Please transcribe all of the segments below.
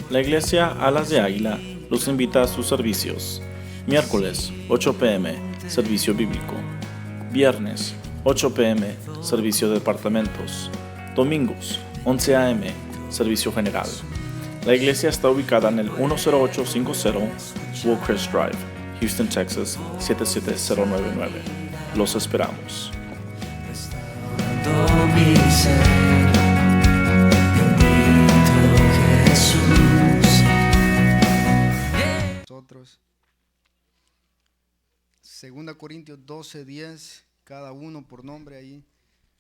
La iglesia Alas de Águila los invita a sus servicios. Miércoles, 8 p.m., servicio bíblico. Viernes, 8 p.m., servicio de departamentos. Domingos, 11 a.m., servicio general. La iglesia está ubicada en el 10850 Woolcrest Drive, Houston, Texas, 77099. Los esperamos. Nosotros. 2 Corintios 12:10, cada uno por nombre ahí,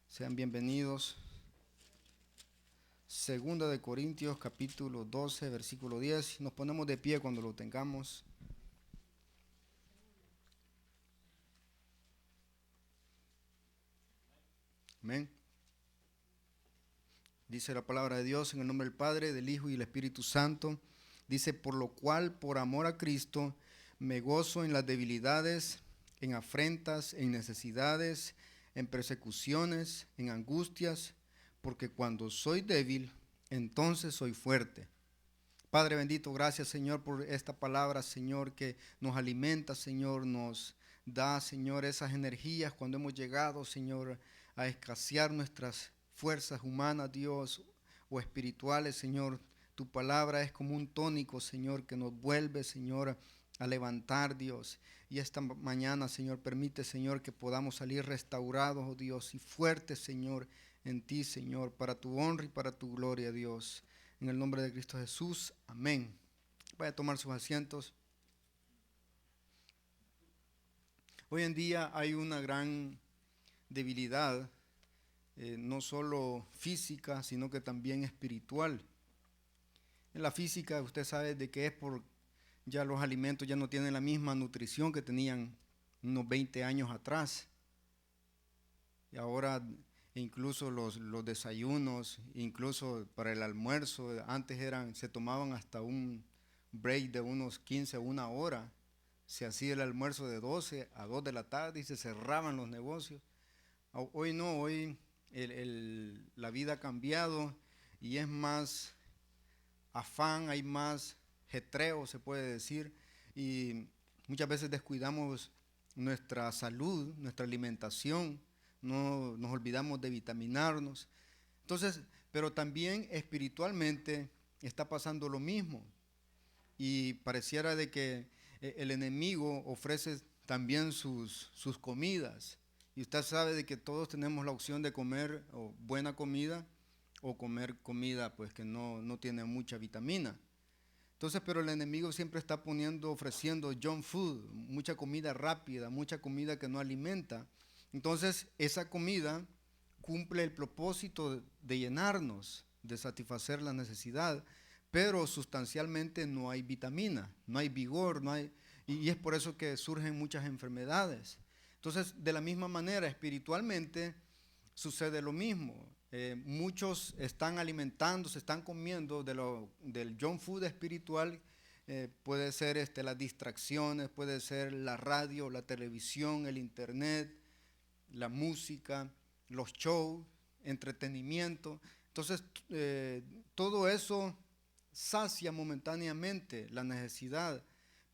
sean bienvenidos. 2 Corintios capítulo 12, versículo 10, nos ponemos de pie cuando lo tengamos. Amén. Dice la palabra de Dios en el nombre del Padre, del Hijo y del Espíritu Santo. Dice, por lo cual, por amor a Cristo, me gozo en las debilidades, en afrentas, en necesidades, en persecuciones, en angustias, porque cuando soy débil, entonces soy fuerte. Padre bendito, gracias Señor por esta palabra, Señor, que nos alimenta, Señor, nos da, Señor, esas energías cuando hemos llegado, Señor, a escasear nuestras fuerzas humanas, Dios, o espirituales, Señor. Tu palabra es como un tónico, Señor, que nos vuelve, Señor, a levantar, Dios. Y esta mañana, Señor, permite, Señor, que podamos salir restaurados, oh Dios, y fuertes, Señor, en ti, Señor, para tu honra y para tu gloria, Dios. En el nombre de Cristo Jesús, amén. Vaya a tomar sus asientos. Hoy en día hay una gran debilidad, no solo física, sino que también espiritual. En la física usted sabe de que es por ya los alimentos ya no tienen la misma nutrición que tenían unos 20 años atrás. Y ahora incluso los desayunos, incluso para el almuerzo, antes se tomaban hasta un break de unos 15 a 1 hora. Se hacía el almuerzo de 12 a 2 de la tarde y se cerraban los negocios. Hoy no, hoy la vida ha cambiado y es más afán, hay más jetreo, se puede decir, y muchas veces descuidamos nuestra salud, nuestra alimentación, no nos olvidamos de vitaminarnos. Entonces, pero también espiritualmente está pasando lo mismo y pareciera de que el enemigo ofrece también sus comidas. Y usted sabe de que todos tenemos la opción de comer buena comida o comer comida pues que no tiene mucha vitamina. Entonces, pero el enemigo siempre está ofreciendo junk food, mucha comida rápida, mucha comida que no alimenta. Entonces, esa comida cumple el propósito de llenarnos, de satisfacer la necesidad, pero sustancialmente no hay vitamina, no hay vigor, y es por eso que surgen muchas enfermedades. Entonces, de la misma manera, espiritualmente sucede lo mismo. Muchos están alimentando, se están comiendo del junk food espiritual. Puede ser las distracciones, puede ser la radio, la televisión, el internet, la música, los shows, entretenimiento. Entonces, todo eso sacia momentáneamente la necesidad,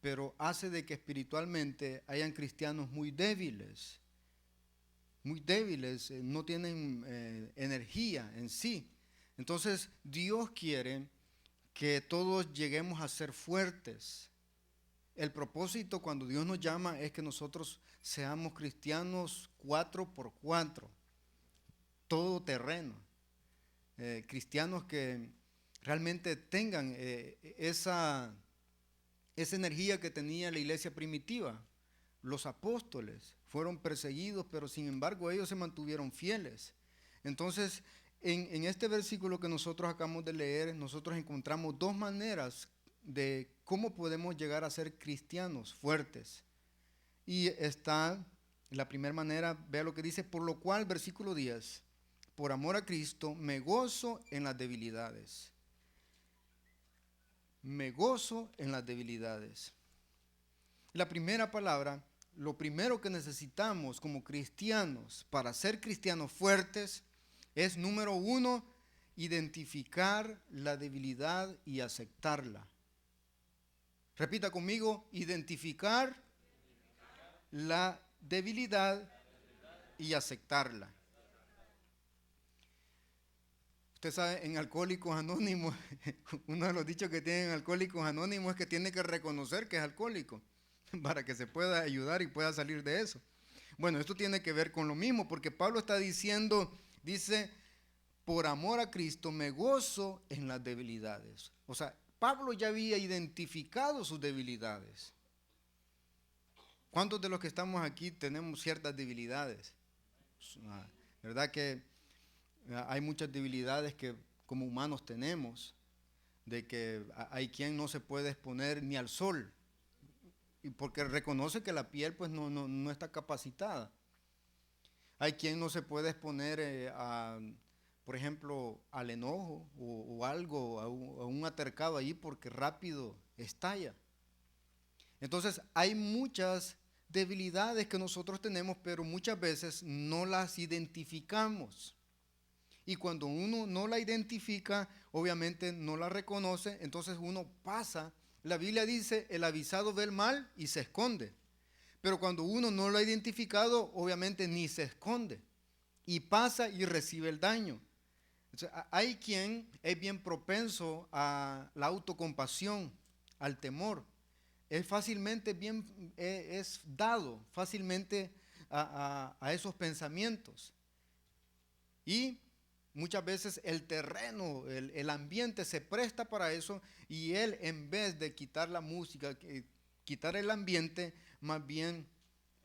pero hace de que espiritualmente hayan cristianos muy débiles, no tienen energía en sí. Entonces Dios quiere que todos lleguemos a ser fuertes. El propósito cuando Dios nos llama es que nosotros seamos cristianos 4x4, todo terreno, cristianos que realmente tengan esa energía que tenía la iglesia primitiva. Los apóstoles fueron perseguidos, pero sin embargo ellos se mantuvieron fieles. Entonces, en este versículo que nosotros acabamos de leer, nosotros encontramos dos maneras de cómo podemos llegar a ser cristianos fuertes. Y está la primera manera, vea lo que dice, por lo cual, versículo 10, por amor a Cristo, me gozo en las debilidades. Me gozo en las debilidades. La primera palabra, lo primero que necesitamos como cristianos para ser cristianos fuertes es, número uno, identificar la debilidad y aceptarla. Repita conmigo, identificar la debilidad y aceptarla. Usted sabe, en Alcohólicos Anónimos, uno de los dichos que tienen Alcohólicos Anónimos es que tiene que reconocer que es alcohólico para que se pueda ayudar y pueda salir de eso. Bueno, esto tiene que ver con lo mismo, porque Pablo está diciendo, dice, por amor a Cristo me gozo en las debilidades. O sea, Pablo ya había identificado sus debilidades. ¿Cuántos de los que estamos aquí tenemos ciertas debilidades? ¿Verdad que hay muchas debilidades que como humanos tenemos? De que hay quien no se puede exponer ni al sol, y porque reconoce que la piel pues no está capacitada. Hay quien no se puede exponer por ejemplo, al enojo o algo, a un altercado ahí porque rápido estalla. Entonces hay muchas debilidades que nosotros tenemos, pero muchas veces no las identificamos. Y cuando uno no la identifica, obviamente no la reconoce, entonces uno pasa. La Biblia dice, el avisado ve el mal y se esconde. Pero cuando uno no lo ha identificado, obviamente ni se esconde. Y pasa y recibe el daño. Entonces, hay quien es bien propenso a la autocompasión, al temor. Es fácilmente es dado fácilmente a esos pensamientos. Y muchas veces el terreno, el ambiente se presta para eso, y él, en vez de quitar la música, quitar el ambiente, más bien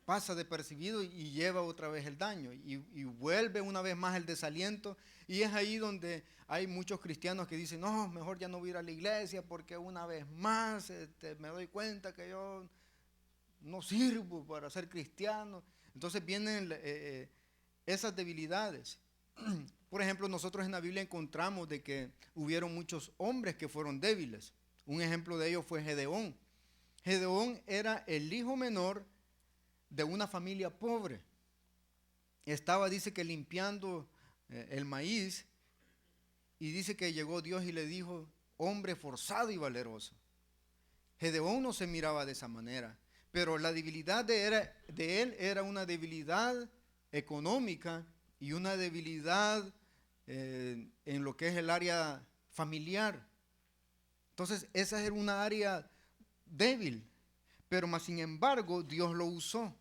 pasa desapercibido y lleva otra vez el daño y vuelve una vez más el desaliento. Y es ahí donde hay muchos cristianos que dicen, no, mejor ya no voy a ir a la iglesia porque una vez más me doy cuenta que yo no sirvo para ser cristiano. Entonces vienen esas debilidades. Por ejemplo, nosotros en la Biblia encontramos de que hubieron muchos hombres que fueron débiles. Un ejemplo de ellos fue Gedeón. Gedeón era el hijo menor de una familia pobre. Estaba, dice que limpiando el maíz, y dice que llegó Dios y le dijo, hombre forzado y valeroso. Gedeón no se miraba de esa manera, pero la debilidad de él era una debilidad económica y una debilidad en lo que es el área familiar. Entonces esa era una área débil, pero más sin embargo Dios lo usó.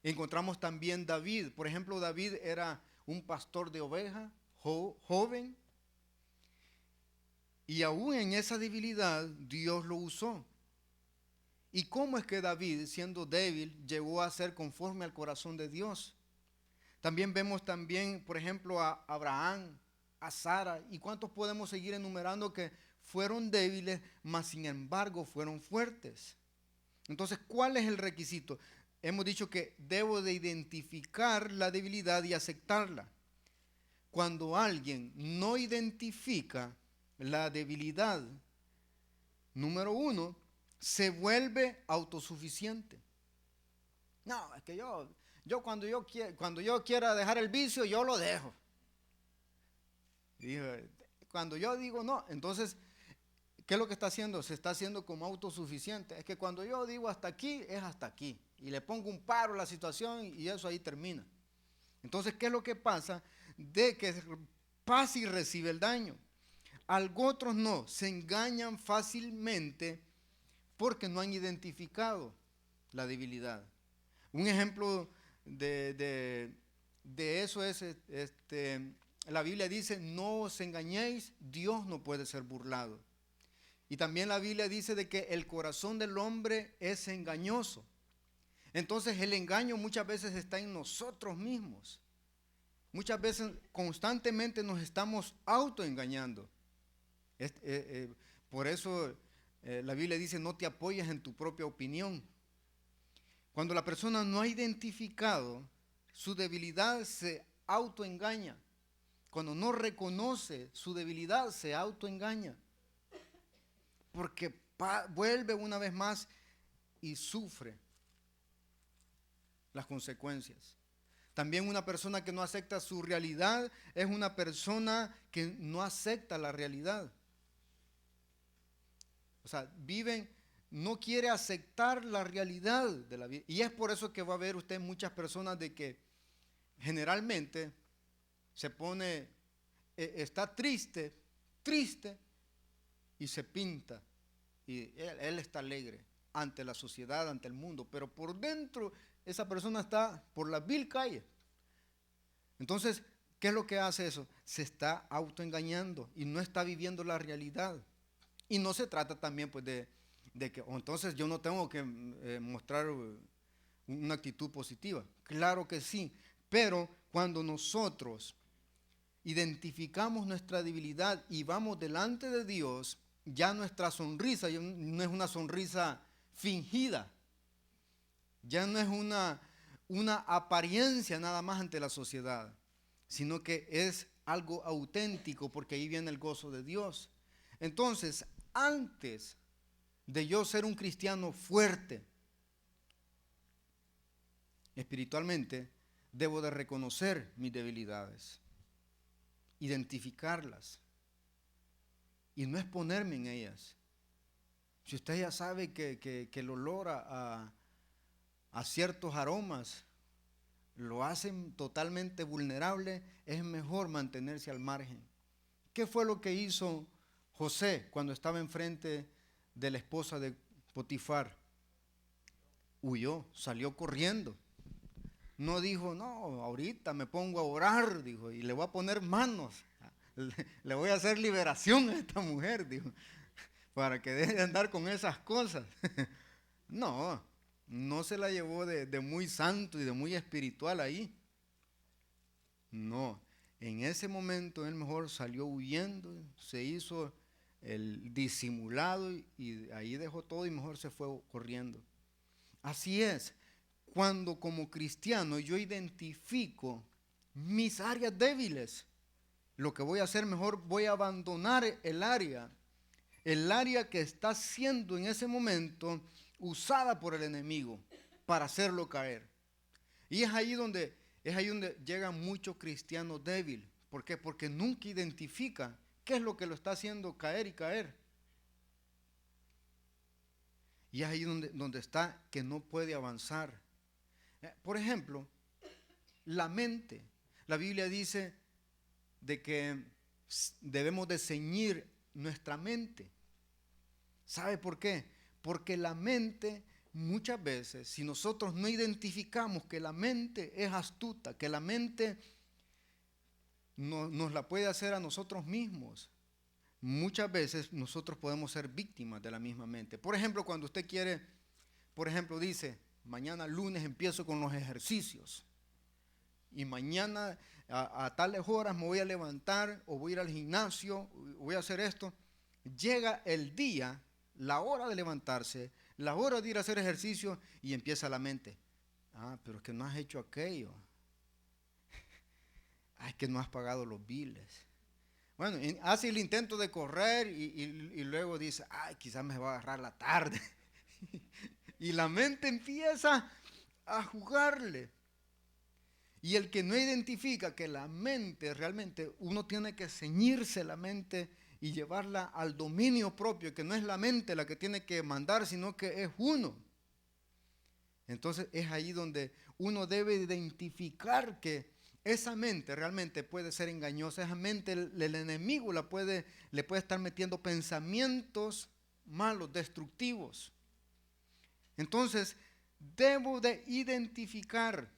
Encontramos también David. Por ejemplo, David era un pastor de ovejas, joven, y aún en esa debilidad Dios lo usó. ¿Y cómo es que David, siendo débil, llegó a ser conforme al corazón de Dios? También vemos también, por ejemplo, a Abraham, a Sara, y cuántos podemos seguir enumerando que fueron débiles, mas sin embargo fueron fuertes. Entonces, ¿cuál es el requisito? Hemos dicho que debo de identificar la debilidad y aceptarla. Cuando alguien no identifica la debilidad, número uno, se vuelve autosuficiente. No, es que yo cuando yo quiera dejar el vicio, yo lo dejo. Cuando yo digo no, entonces, ¿qué es lo que está haciendo? Se está haciendo como autosuficiente. Es que cuando yo digo hasta aquí, es hasta aquí. Y le pongo un paro a la situación y eso ahí termina. Entonces, ¿qué es lo que pasa? De que pasa y recibe el daño. Otros no, se engañan fácilmente porque no han identificado la debilidad. Un ejemplo de eso es, la Biblia dice, no os engañéis, Dios no puede ser burlado. Y también la Biblia dice de que el corazón del hombre es engañoso. Entonces el engaño muchas veces está en nosotros mismos. Muchas veces constantemente nos estamos autoengañando. Por eso la Biblia dice, no te apoyes en tu propia opinión. Cuando la persona no ha identificado su debilidad, se autoengaña. Cuando no reconoce su debilidad, se autoengaña. Porque vuelve una vez más y sufre las consecuencias. También una persona que no acepta su realidad es una persona que no acepta la realidad. O sea, no quiere aceptar la realidad de la vida. Y es por eso que va a ver usted muchas personas de que generalmente se pone, está triste y se pinta. Y él está alegre ante la sociedad, ante el mundo, pero por dentro esa persona está por la vil calle. Entonces, ¿qué es lo que hace eso? Se está autoengañando y no está viviendo la realidad. Y no se trata también pues de que entonces yo no tengo que mostrar una actitud positiva. Claro que sí, pero cuando nosotros identificamos nuestra debilidad y vamos delante de Dios, ya nuestra sonrisa ya no es una sonrisa fingida, ya no es una apariencia nada más ante la sociedad, sino que es algo auténtico, porque ahí viene el gozo de Dios. Entonces, antes de yo ser un cristiano fuerte espiritualmente, debo de reconocer mis debilidades, identificarlas y no exponerme en ellas. Si usted ya sabe que el olor a ciertos aromas lo hacen totalmente vulnerable, es mejor mantenerse al margen. ¿Qué fue lo que hizo José cuando estaba enfrente de la esposa de Potifar? Huyó, salió corriendo. No dijo, no, ahorita me pongo a orar, dijo, y le voy a poner manos. Le voy a hacer liberación a esta mujer, dijo, para que deje de andar con esas cosas. No, no se la llevó de muy santo y de muy espiritual ahí. No, en ese momento él mejor salió huyendo, se hizo el disimulado y ahí dejó todo y mejor se fue corriendo. Así es, cuando como cristiano yo identifico mis áreas débiles, lo que voy a hacer mejor, voy a abandonar el área que está siendo en ese momento usada por el enemigo para hacerlo caer. Y es ahí donde llegan muchos cristianos débiles. ¿Por qué? Porque nunca identifica qué es lo que lo está haciendo caer y caer. Y es ahí donde está que no puede avanzar. Por ejemplo, la mente. La Biblia dice de que debemos de ceñir nuestra mente. ¿Sabe por qué? Porque la mente, muchas veces, si nosotros no identificamos que la mente es astuta, que la mente nos la puede hacer a nosotros mismos, muchas veces nosotros podemos ser víctimas de la misma mente. Por ejemplo, cuando usted quiere, por ejemplo, dice, mañana lunes empiezo con los ejercicios y mañana a tales horas me voy a levantar o voy a ir al gimnasio, voy a hacer esto. Llega el día, la hora de levantarse, la hora de ir a hacer ejercicio y empieza la mente. Ah, pero es que no has hecho aquello. Ah, es que no has pagado los biles. Bueno, hace el intento de correr y luego dice, ay, quizás me va a agarrar la tarde. Y la mente empieza a jugarle. Y el que no identifica que la mente realmente, uno tiene que ceñirse la mente y llevarla al dominio propio, que no es la mente la que tiene que mandar, sino que es uno. Entonces es ahí donde uno debe identificar que esa mente realmente puede ser engañosa, esa mente el enemigo le puede estar metiendo pensamientos malos, destructivos. Entonces debo de identificar.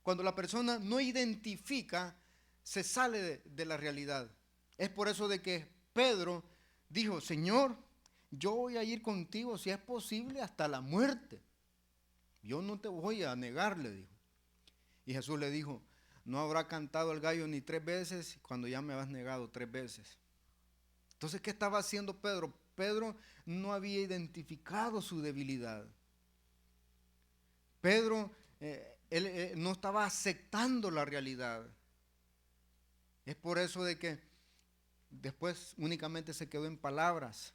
Cuando la persona no identifica, se sale de la realidad. Es por eso de que Pedro dijo, Señor, yo voy a ir contigo si es posible hasta la muerte. Yo no te voy a negar, le dijo. Y Jesús le dijo, no habrá cantado el gallo ni 3 veces cuando ya me has negado 3 veces. Entonces, ¿qué estaba haciendo Pedro? Pedro no había identificado su debilidad. Pedro él no estaba aceptando la realidad. Es por eso de que después únicamente se quedó en palabras.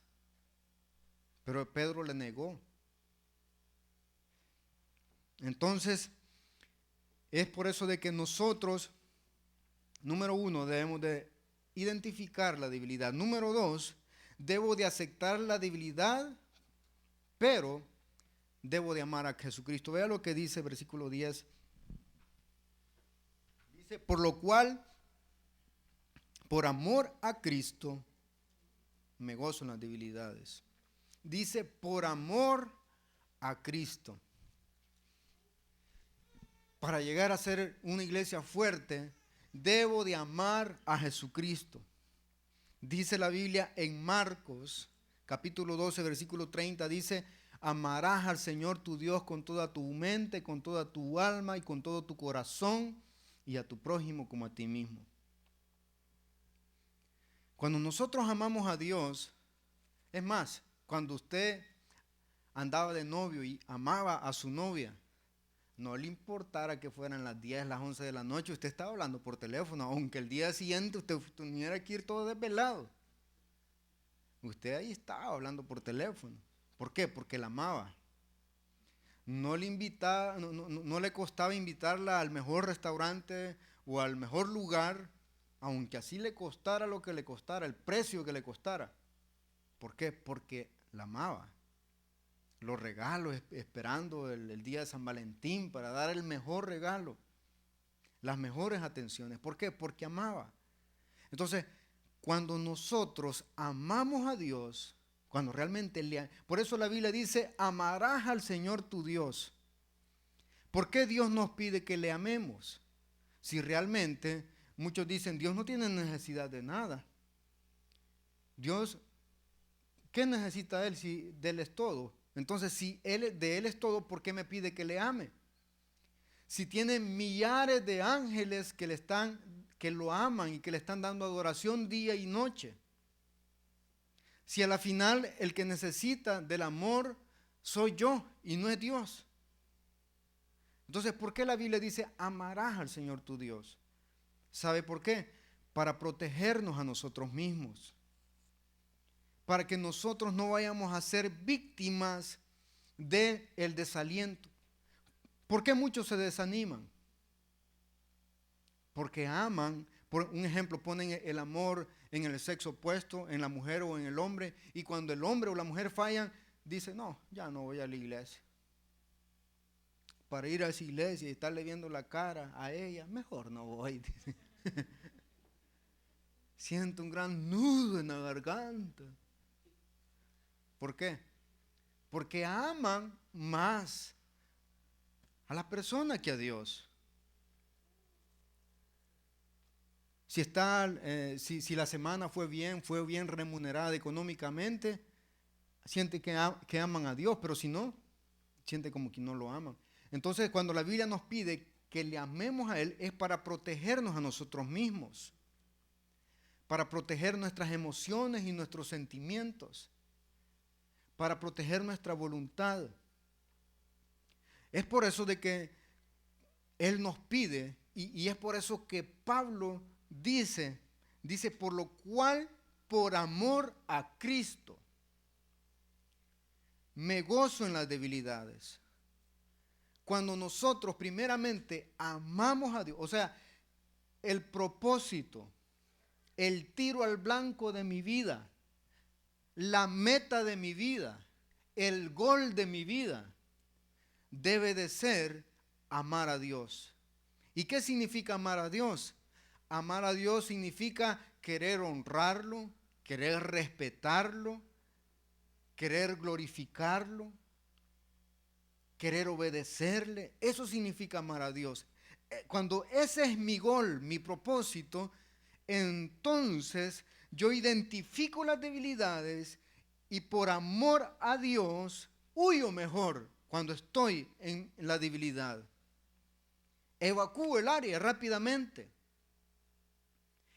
Pero Pedro le negó. Entonces, Es por eso de que nosotros, número uno, debemos de identificar la debilidad. Número dos, debo de aceptar la debilidad, pero debo de amar a Jesucristo. Vea lo que dice versículo 10. Dice, por lo cual, por amor a Cristo, me gozo en las debilidades. Dice, por amor a Cristo. Para llegar a ser una iglesia fuerte, debo de amar a Jesucristo. Dice la Biblia en Marcos, capítulo 12, versículo 30, dice, amarás al Señor tu Dios con toda tu mente, con toda tu alma y con todo tu corazón, y a tu prójimo como a ti mismo. Cuando nosotros amamos a Dios, es más, cuando usted andaba de novio y amaba a su novia, no le importara que fueran las 10, las 11 de la noche, usted estaba hablando por teléfono, aunque el día siguiente usted tuviera que ir todo desvelado. Usted ahí estaba hablando por teléfono. ¿Por qué? Porque la amaba. No le costaba invitarla al mejor restaurante o al mejor lugar, aunque así le costara lo que le costara, el precio que le costara. ¿Por qué? Porque la amaba. Los regalos, esperando el día de San Valentín para dar el mejor regalo, las mejores atenciones. ¿Por qué? Porque amaba. Entonces, cuando nosotros amamos a Dios, cuando realmente por eso la Biblia dice, amarás al Señor tu Dios. ¿Por qué Dios nos pide que le amemos? Si realmente, muchos dicen, Dios no tiene necesidad de nada. Dios, ¿qué necesita Él si de Él es todo? Entonces, si de Él es todo, ¿por qué me pide que le ame? Si tiene millares de ángeles que lo aman y que le están dando adoración día y noche. Si a la final el que necesita del amor soy yo y no es Dios. Entonces, ¿por qué la Biblia dice amarás al Señor tu Dios? ¿Sabe por qué? Para protegernos a nosotros mismos. Para que nosotros no vayamos a ser víctimas del desaliento. ¿Por qué muchos se desaniman? Porque aman, por un ejemplo, ponen el amor en el sexo opuesto, en la mujer o en el hombre, y cuando el hombre o la mujer fallan, dicen, no, ya no voy a la iglesia. Para ir a esa iglesia y estarle viendo la cara a ella, mejor no voy. Siento un gran nudo en la garganta. ¿Por qué? Porque aman más a la persona que a Dios. Si la semana fue bien remunerada económicamente, siente que aman a Dios, pero si no, siente como que no lo aman. Entonces, cuando la Biblia nos pide que le amemos a Él, es para protegernos a nosotros mismos, para proteger nuestras emociones y nuestros sentimientos, para proteger nuestra voluntad. Es por eso de que Él nos pide, y es por eso que Pablo dice, por lo cual, por amor a Cristo, me gozo en las debilidades. Cuando nosotros primeramente amamos a Dios, o sea, el propósito, el tiro al blanco de mi vida, la meta de mi vida, el gol de mi vida, debe de ser amar a Dios. ¿Y qué significa amar a Dios? Amar a Dios significa querer honrarlo, querer respetarlo, querer glorificarlo, querer obedecerle. Eso significa amar a Dios. Cuando ese es mi gol, mi propósito, entonces yo identifico las debilidades y por amor a Dios huyo mejor cuando estoy en la debilidad. Evacúo el área rápidamente.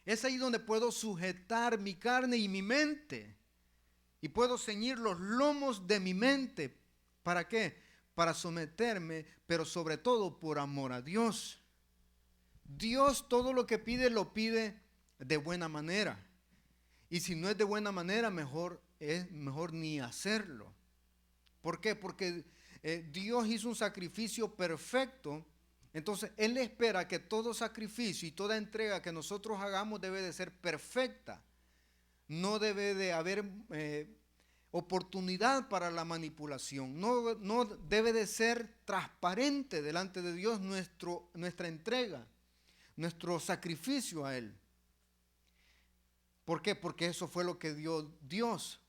Es ahí donde puedo sujetar mi carne y mi mente. Y puedo ceñir los lomos de mi mente. ¿Para qué? Para someterme, pero sobre todo por amor a Dios. Dios todo lo que pide, lo pide de buena manera. Y si no es de buena manera, mejor ni hacerlo. ¿Por qué? Porque Dios hizo un sacrificio perfecto Entonces, Él espera que todo sacrificio y toda entrega que nosotros hagamos debe de ser perfecta. No debe de haber oportunidad para la manipulación. No debe de ser transparente delante de Dios nuestra entrega, nuestro sacrificio a Él. ¿Por qué? Porque eso fue lo que dio Dios.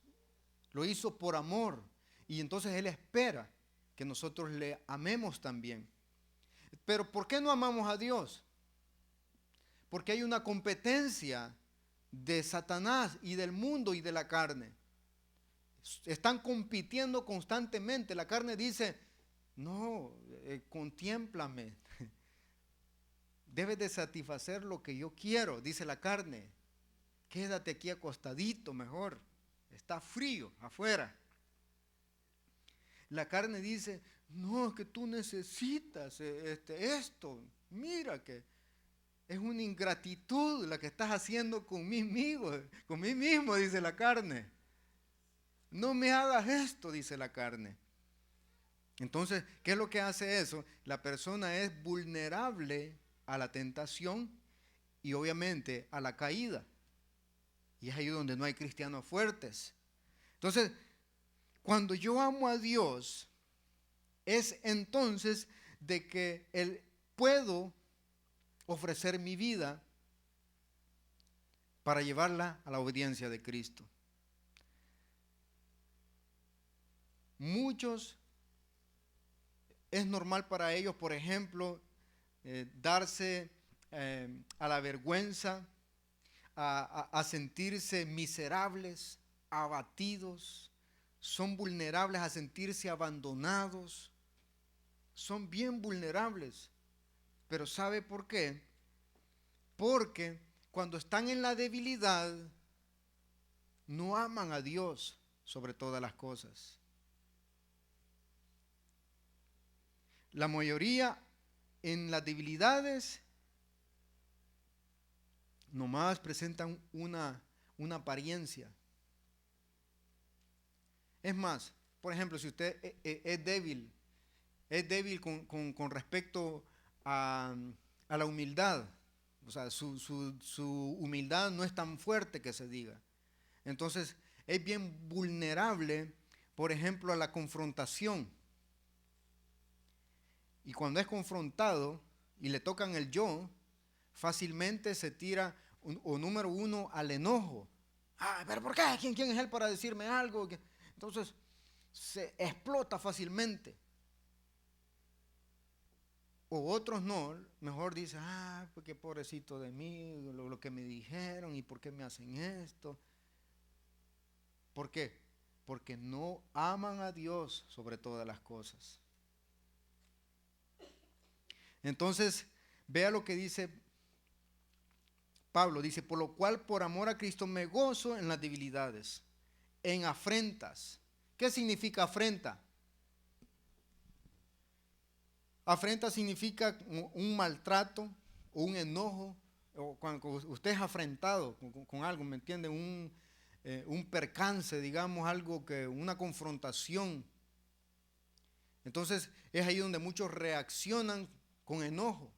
Lo hizo por amor. Y entonces Él espera que nosotros le amemos también. Pero ¿por qué no amamos a Dios? Porque hay una competencia de Satanás y del mundo y de la carne. Están compitiendo constantemente. La carne dice, no, contémplame. Debes de satisfacer lo que yo quiero, dice la carne. Quédate aquí acostadito mejor. Está frío afuera. La carne dice, no, es que tú necesitas esto. Mira que es una ingratitud la que estás haciendo con mí mismo, dice la carne. No me hagas esto, dice la carne. Entonces, ¿qué es lo que hace eso? La persona es vulnerable a la tentación y obviamente a la caída. Y es ahí donde no hay cristianos fuertes. Entonces, cuando yo amo a Dios, es entonces de que puedo ofrecer mi vida para llevarla a la obediencia de Cristo. Muchos, es normal para ellos, por ejemplo, darse a la vergüenza, a sentirse miserables, abatidos, son vulnerables a sentirse abandonados, son bien vulnerables. Pero ¿sabe por qué? Porque cuando están en la debilidad, no aman a Dios sobre todas las cosas. La mayoría en las debilidades nomás presentan una apariencia. Es más, por ejemplo, si usted es débil con respecto a la humildad, o sea, su humildad no es tan fuerte que se diga. Entonces, es bien vulnerable, por ejemplo, a la confrontación. Y cuando es confrontado y le tocan el yo, fácilmente se tira, o número uno, al enojo. ¿Pero por qué? ¿Quién es él para decirme algo? Entonces, se explota fácilmente. O otros no, mejor dicen, pues qué pobrecito de mí, lo que me dijeron y por qué me hacen esto. ¿Por qué? Porque no aman a Dios sobre todas las cosas. Entonces, vea lo que dice Pablo, dice, por lo cual por amor a Cristo me gozo en las debilidades, en afrentas. ¿Qué significa afrenta? Afrenta significa un maltrato o un enojo, o cuando usted es afrentado con algo, ¿me entiende? Un percance, digamos, una confrontación. Entonces es ahí donde muchos reaccionan con enojo.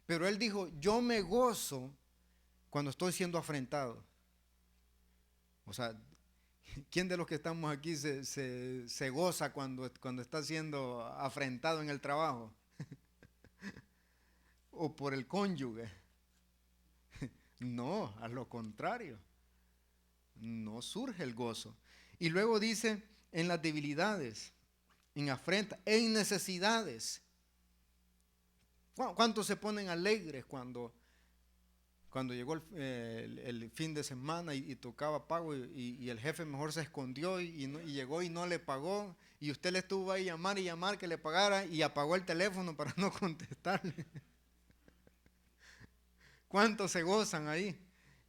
Pero él dijo, yo me gozo cuando estoy siendo afrentado. O sea, ¿quién de los que estamos aquí se goza cuando está siendo afrentado en el trabajo? O por el cónyuge. No, a lo contrario. No surge el gozo. Y luego dice, en las debilidades, en afrenta, en necesidades. ¿Cuántos se ponen alegres cuando llegó el fin de semana y tocaba pago y el jefe mejor se escondió y llegó y no le pagó y usted le estuvo ahí llamar y llamar que le pagara y apagó el teléfono para no contestarle? ¿Cuántos se gozan ahí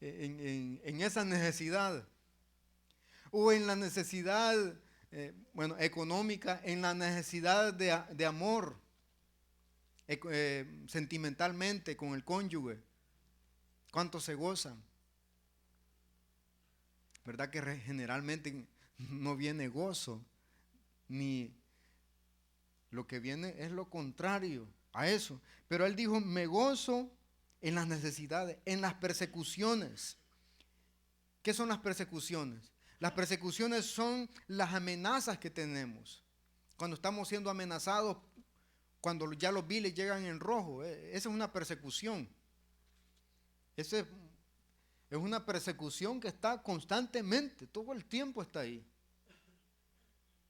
en esa necesidad? O en la necesidad, económica, en la necesidad de amor, sentimentalmente con el cónyuge. ¿Cuántos se gozan? ¿Verdad que generalmente no viene gozo? Ni lo que viene es lo contrario. a eso. Pero él dijo, me gozo en las necesidades, en las persecuciones. ¿Qué son las persecuciones? Las persecuciones son las amenazas que tenemos. Cuando estamos siendo amenazados, cuando ya los biles llegan en rojo, esa es una persecución. Esa es una persecución que está constantemente, todo el tiempo está ahí.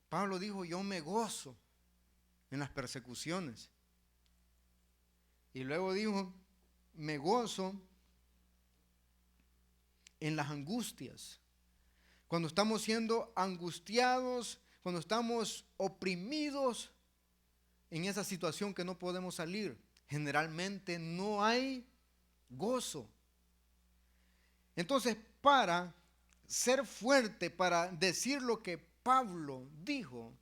Pablo dijo, yo me gozo en las persecuciones. Y luego dijo, me gozo en las angustias. Cuando estamos siendo angustiados, cuando estamos oprimidos en esa situación que no podemos salir, generalmente no hay gozo. Entonces, para ser fuerte, para decir lo que Pablo dijo,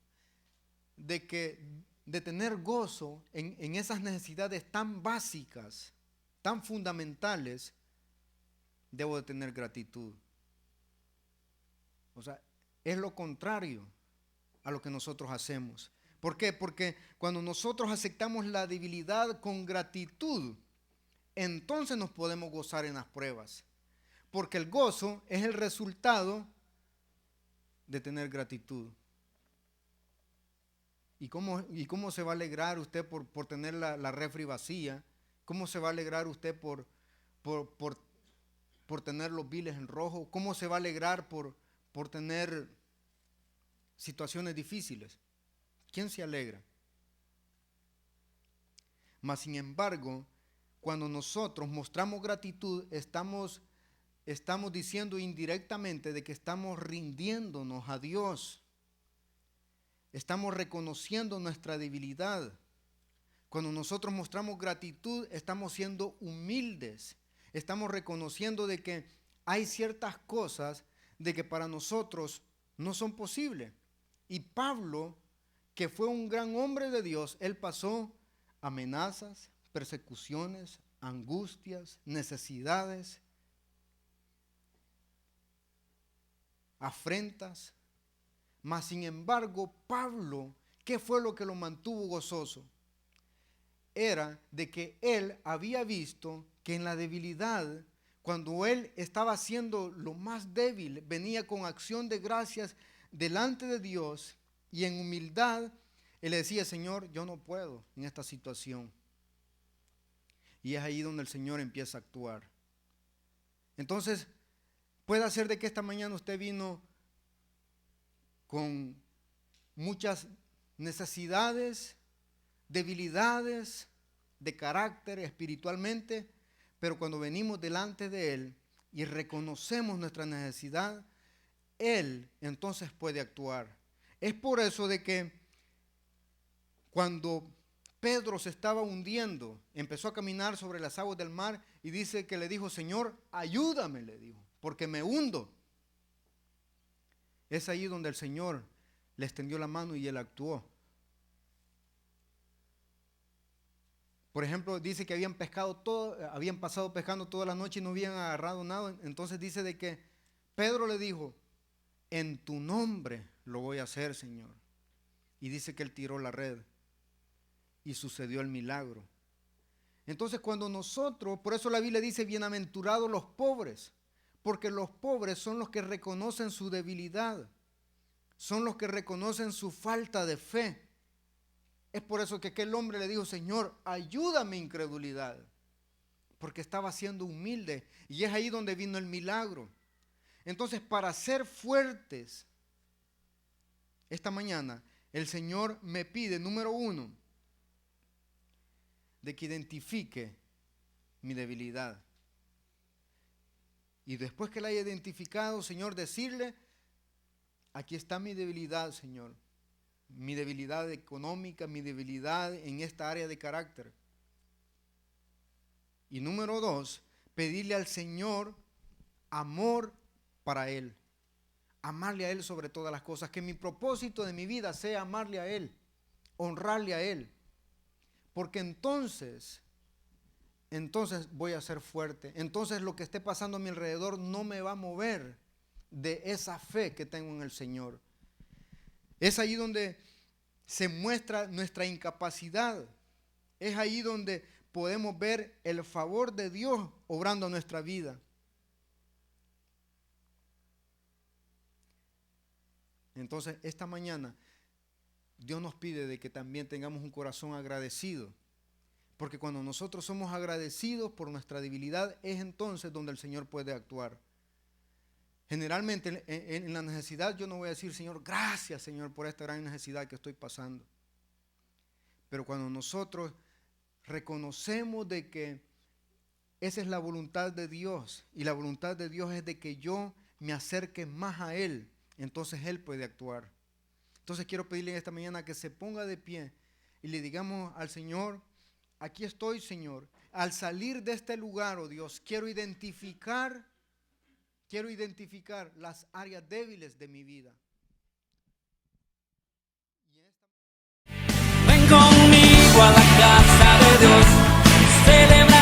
de tener gozo en esas necesidades tan básicas, tan fundamentales, debo de tener gratitud. O sea, es lo contrario a lo que nosotros hacemos. ¿Por qué? Porque cuando nosotros aceptamos la debilidad con gratitud, entonces nos podemos gozar en las pruebas. Porque el gozo es el resultado de tener gratitud. ¿Y cómo se va a alegrar usted por tener la refri vacía? ¿Cómo se va a alegrar usted por tener los biles en rojo? ¿Cómo se va a alegrar por tener situaciones difíciles? ¿Quién se alegra? Mas sin embargo, cuando nosotros mostramos gratitud, estamos diciendo indirectamente de que estamos rindiéndonos a Dios. Estamos reconociendo nuestra debilidad. Cuando nosotros mostramos gratitud, estamos siendo humildes. Estamos reconociendo de que hay ciertas cosas de que para nosotros no son posibles. Y Pablo, que fue un gran hombre de Dios, él pasó amenazas, persecuciones, angustias, necesidades, afrentas. Mas sin embargo, Pablo, ¿qué fue lo que lo mantuvo gozoso? Era de que él había visto que en la debilidad, cuando él estaba siendo lo más débil, venía con acción de gracias delante de Dios y en humildad, él le decía, Señor, yo no puedo en esta situación. Y es ahí donde el Señor empieza a actuar. Entonces, puede ser de que esta mañana usted vino con muchas necesidades, debilidades de carácter espiritualmente, pero cuando venimos delante de Él y reconocemos nuestra necesidad, Él entonces puede actuar. Es por eso de que cuando Pedro se estaba hundiendo, empezó a caminar sobre las aguas del mar y dice que le dijo, Señor, ayúdame, le dijo, porque me hundo. Es ahí donde el Señor le extendió la mano y él actuó. Por ejemplo, dice que habían pasado pescando toda la noche y no habían agarrado nada. Entonces dice de que Pedro le dijo, en tu nombre lo voy a hacer, Señor. Y dice que él tiró la red y sucedió el milagro. Entonces cuando nosotros, por eso la Biblia dice, bienaventurados los pobres, porque los pobres son los que reconocen su debilidad, son los que reconocen su falta de fe. Es por eso que aquel hombre le dijo, Señor, ayúdame incredulidad, porque estaba siendo humilde y es ahí donde vino el milagro. Entonces, para ser fuertes, esta mañana el Señor me pide, número 1, de que identifique mi debilidad. Y después que la haya identificado, Señor, decirle, aquí está mi debilidad, Señor. Mi debilidad económica, mi debilidad en esta área de carácter. Y número 2, pedirle al Señor amor para Él. Amarle a Él sobre todas las cosas. Que mi propósito de mi vida sea amarle a Él, honrarle a Él. Porque entonces voy a ser fuerte. Entonces lo que esté pasando a mi alrededor no me va a mover de esa fe que tengo en el Señor. Es ahí donde se muestra nuestra incapacidad Es ahí donde podemos ver el favor de Dios obrando en nuestra vida. Entonces, esta mañana, Dios nos pide de que también tengamos un corazón agradecido. Porque cuando nosotros somos agradecidos por nuestra debilidad, es entonces donde el Señor puede actuar. Generalmente en la necesidad yo no voy a decir, Señor, gracias, Señor, por esta gran necesidad que estoy pasando. Pero cuando nosotros reconocemos de que esa es la voluntad de Dios, y la voluntad de Dios es de que yo me acerque más a Él, entonces Él puede actuar. Entonces quiero pedirle esta mañana que se ponga de pie y le digamos al Señor, aquí estoy, Señor. Al salir de este lugar, oh Dios, quiero identificar las áreas débiles de mi vida. Ven conmigo a la casa de Dios, celebra